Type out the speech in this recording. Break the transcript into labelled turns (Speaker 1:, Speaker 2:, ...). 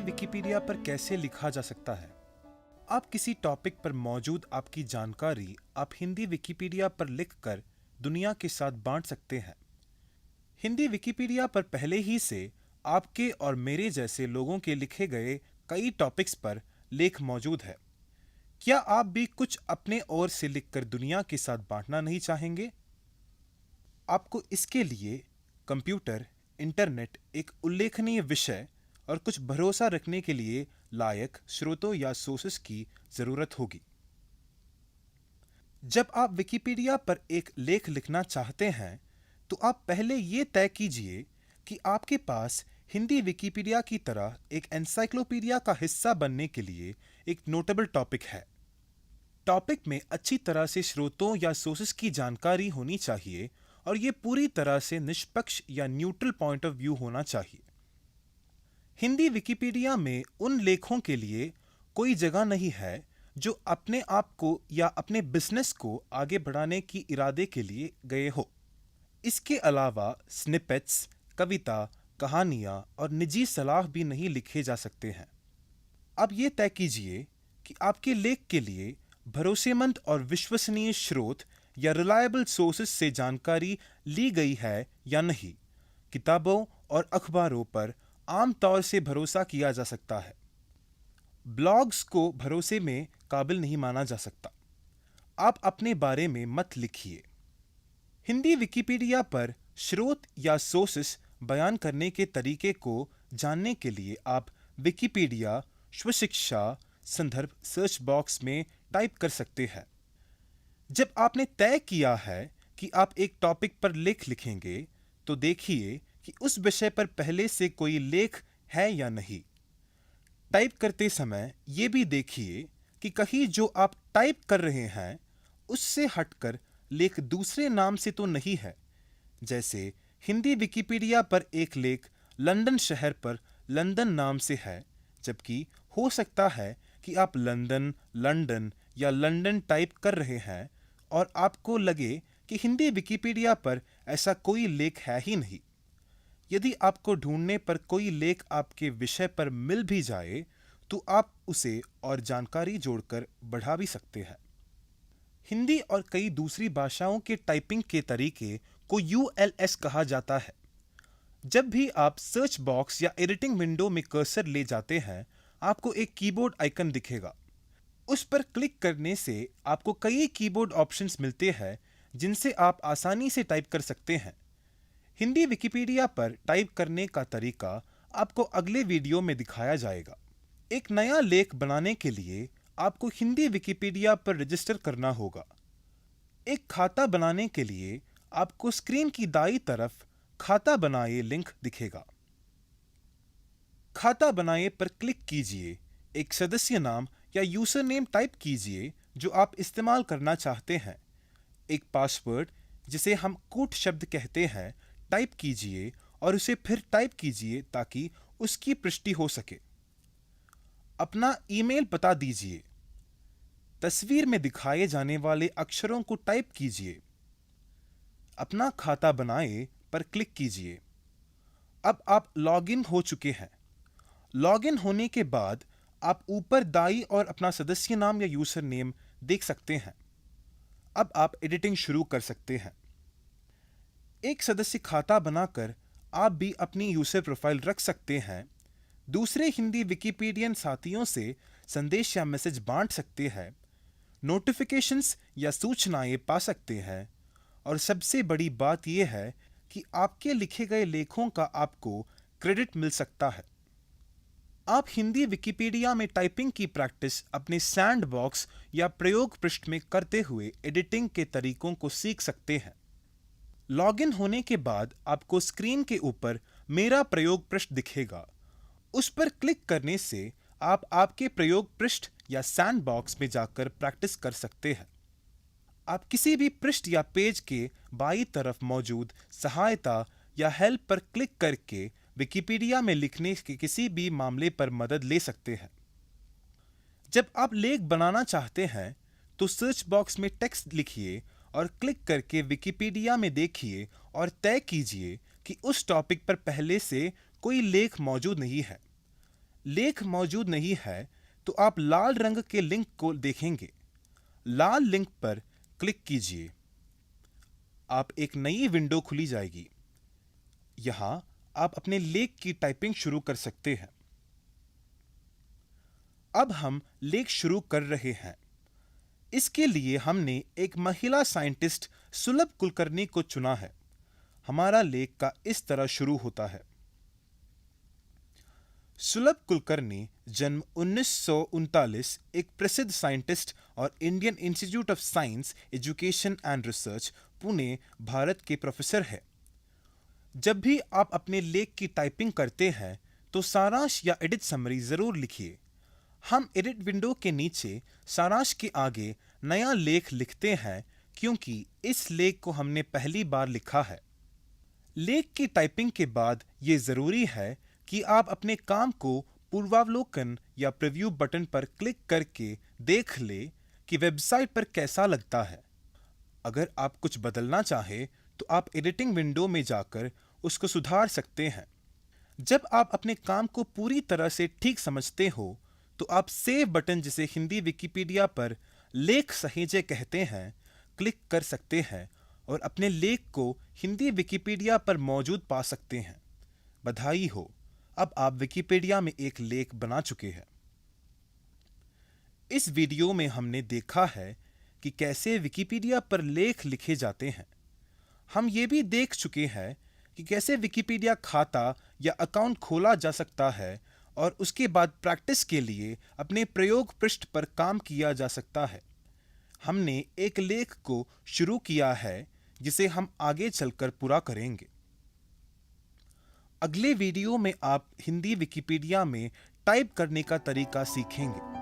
Speaker 1: Wikipedia पर कैसे लिखा जा सकता है? आप किसी टॉपिक पर मौजूद आपकी जानकारी आप हिंदी विकिपीडिया पर लिखकर दुनिया के साथ बांट सकते हैं। हिंदी विकिपीडिया पर पहले ही से आपके और मेरे जैसे लोगों के लिखे गए कई टॉपिक्स पर लेख मौजूद है। क्या आप भी कुछ अपने ओर से लिखकर दुनिया के साथ बांटना नहीं चाहेंगे? आपको इसके लिए कंप्यूटर, इंटरनेट, एक उल्लेखनीय विषय और कुछ भरोसा रखने के लिए लायक स्रोतों या सोर्सेस की जरूरत होगी। जब आप विकिपीडिया पर एक लेख लिखना चाहते हैं तो आप पहले ये तय कीजिए कि आपके पास हिंदी विकिपीडिया की तरह एक एनसाइक्लोपीडिया का हिस्सा बनने के लिए एक नोटेबल टॉपिक है। टॉपिक में अच्छी तरह से स्रोतों या सोर्सेस की जानकारी होनी चाहिए और ये पूरी तरह से निष्पक्ष या न्यूट्रल पॉइंट ऑफ व्यू होना चाहिए। हिंदी विकिपीडिया में उन लेखों के लिए कोई जगह नहीं है जो अपने आप को या अपने बिजनेस को आगे बढ़ाने की इरादे के लिए गए हो। इसके अलावा स्निपेट्स, कविता, कहानियां और निजी सलाह भी नहीं लिखे जा सकते हैं। अब ये तय कीजिए कि आपके लेख के लिए भरोसेमंद और विश्वसनीय स्रोत या रिलायबल सोर्सेस से जानकारी ली गई है या नहीं। किताबों और अखबारों पर आमतौर से भरोसा किया जा सकता है। ब्लॉग्स को भरोसे में काबिल नहीं माना जा सकता। आप अपने बारे में मत लिखिए। हिंदी विकिपीडिया पर स्रोत या सोर्सेस बयान करने के तरीके को जानने के लिए आप विकिपीडिया स्वशिक्षा संदर्भ सर्च बॉक्स में टाइप कर सकते हैं। जब आपने तय किया है कि आप एक टॉपिक पर लेख लिखेंगे तो देखिए कि उस विषय पर पहले से कोई लेख है या नहीं। टाइप करते समय यह भी देखिए कि कहीं जो आप टाइप कर रहे हैं उससे हटकर लेख दूसरे नाम से तो नहीं है। जैसे हिंदी विकिपीडिया पर एक लेख लंदन शहर पर लंदन नाम से है, जबकि हो सकता है कि आप लंदन, लंदन या लंदन टाइप कर रहे हैं और आपको लगे कि हिंदी विकिपीडिया पर ऐसा कोई लेख है ही नहीं। यदि आपको ढूंढने पर कोई लेख आपके विषय पर मिल भी जाए तो आप उसे और जानकारी जोड़कर बढ़ा भी सकते हैं। हिंदी और कई दूसरी भाषाओं के टाइपिंग के तरीके को ULS कहा जाता है। जब भी आप सर्च बॉक्स या एडिटिंग विंडो में कर्सर ले जाते हैं, आपको एक कीबोर्ड आइकन दिखेगा। उस पर क्लिक करने से आपको कई कीबोर्ड ऑप्शंस मिलते हैं जिनसे आप आसानी से टाइप कर सकते हैं। हिंदी विकिपीडिया पर टाइप करने का तरीका आपको अगले वीडियो में दिखाया जाएगा। एक नया लेख बनाने के लिए आपको हिंदी विकिपीडिया पर रजिस्टर करना होगा। एक खाता बनाने के लिए आपको स्क्रीन की दाईं तरफ खाता बनाए लिंक दिखेगा। खाता बनाए पर क्लिक कीजिए। एक सदस्य नाम या यूजर नेम टाइप कीजिए जो आप इस्तेमाल करना चाहते हैं। एक पासवर्ड, जिसे हम कूट शब्द कहते हैं, टाइप कीजिए और उसे फिर टाइप कीजिए ताकि उसकी पुष्टि हो सके। अपना ईमेल पता दीजिए। तस्वीर में दिखाए जाने वाले अक्षरों को टाइप कीजिए। अपना खाता बनाए पर क्लिक कीजिए। अब आप लॉगिन हो चुके हैं। लॉगिन होने के बाद आप ऊपर दाईं ओर अपना सदस्य नाम या यूजर नेम देख सकते हैं। अब आप एडिटिंग शुरू कर सकते हैं। एक सदस्य खाता बनाकर आप भी अपनी यूजर प्रोफाइल रख सकते हैं, दूसरे हिंदी विकिपीडियन साथियों से संदेश या मैसेज बांट सकते हैं, नोटिफिकेशंस या सूचनाएं पा सकते हैं और सबसे बड़ी बात यह है कि आपके लिखे गए लेखों का आपको क्रेडिट मिल सकता है। आप हिंदी विकिपीडिया में टाइपिंग की प्रैक्टिस अपने सैंड बॉक्स या प्रयोग पृष्ठ में करते हुए एडिटिंग के तरीकों को सीख सकते हैं। लॉगिन होने के बाद आपको स्क्रीन के ऊपर मेरा प्रयोग पृष्ठ दिखेगा। उस पर क्लिक करने से आप आपके प्रयोग पृष्ठ या सैंड बॉक्स में जाकर प्रैक्टिस कर सकते हैं। आप किसी भी पृष्ठ या पेज के बाईं तरफ मौजूद सहायता या हेल्प पर क्लिक करके विकिपीडिया में लिखने के किसी भी मामले पर मदद ले सकते हैं। जब आप लेख बनाना चाहते हैं तो सर्च बॉक्स में टेक्स्ट लिखिए और क्लिक करके विकिपीडिया में देखिए और तय कीजिए कि उस टॉपिक पर पहले से कोई लेख मौजूद नहीं है। लेख मौजूद नहीं है तो आप लाल रंग के लिंक को देखेंगे। लाल लिंक पर क्लिक कीजिए। आप एक नई विंडो खुली जाएगी। यहां आप अपने लेख की टाइपिंग शुरू कर सकते हैं। अब हम लेख शुरू कर रहे हैं। इसके लिए हमने एक महिला साइंटिस्ट सुलभ कुलकर्णी को चुना है। हमारा लेख का इस तरह शुरू होता है। सुलभ कुलकर्णी जन्म 1939, एक प्रसिद्ध साइंटिस्ट और Indian institute of science education and research, Pune, Bharat के प्रोफेसर है। जब भी आप अपने लेख की टाइपिंग करते हैं तो सारांश या एडिट समरी जरूर लिखिए। हम एडिट विंडो के नीचे सारांश के आगे नया लेख लिखते हैं क्योंकि इस लेख को हमने पहली बार लिखा है। लेख की टाइपिंग के बाद ये जरूरी है कि आप अपने काम को पूर्वावलोकन या प्रीव्यू बटन पर क्लिक करके देख ले कि वेबसाइट पर कैसा लगता है। अगर आप कुछ बदलना चाहें तो आप एडिटिंग विंडो में जाकर उसको सुधार सकते हैं। जब आप अपने काम को पूरी तरह से ठीक समझते हो तो आप सेव बटन, जिसे हिंदी विकिपीडिया पर लेख सहेजे कहते हैं, क्लिक कर सकते हैं और अपने लेख को हिंदी विकिपीडिया पर मौजूद पा सकते हैं। बधाई हो, अब आप विकिपीडिया में एक लेख बना चुके हैं। इस वीडियो में हमने देखा है कि कैसे विकिपीडिया पर लेख लिखे जाते हैं। हम ये भी देख चुके हैं कि कैसे विकिपीडिया खाता या अकाउंट खोला जा सकता है और उसके बाद प्रैक्टिस के लिए अपने प्रयोग पृष्ठ पर काम किया जा सकता है। हमने एक लेख को शुरू किया है जिसे हम आगे चलकर पूरा करेंगे। अगले वीडियो में आप हिंदी विकिपीडिया में टाइप करने का तरीका सीखेंगे।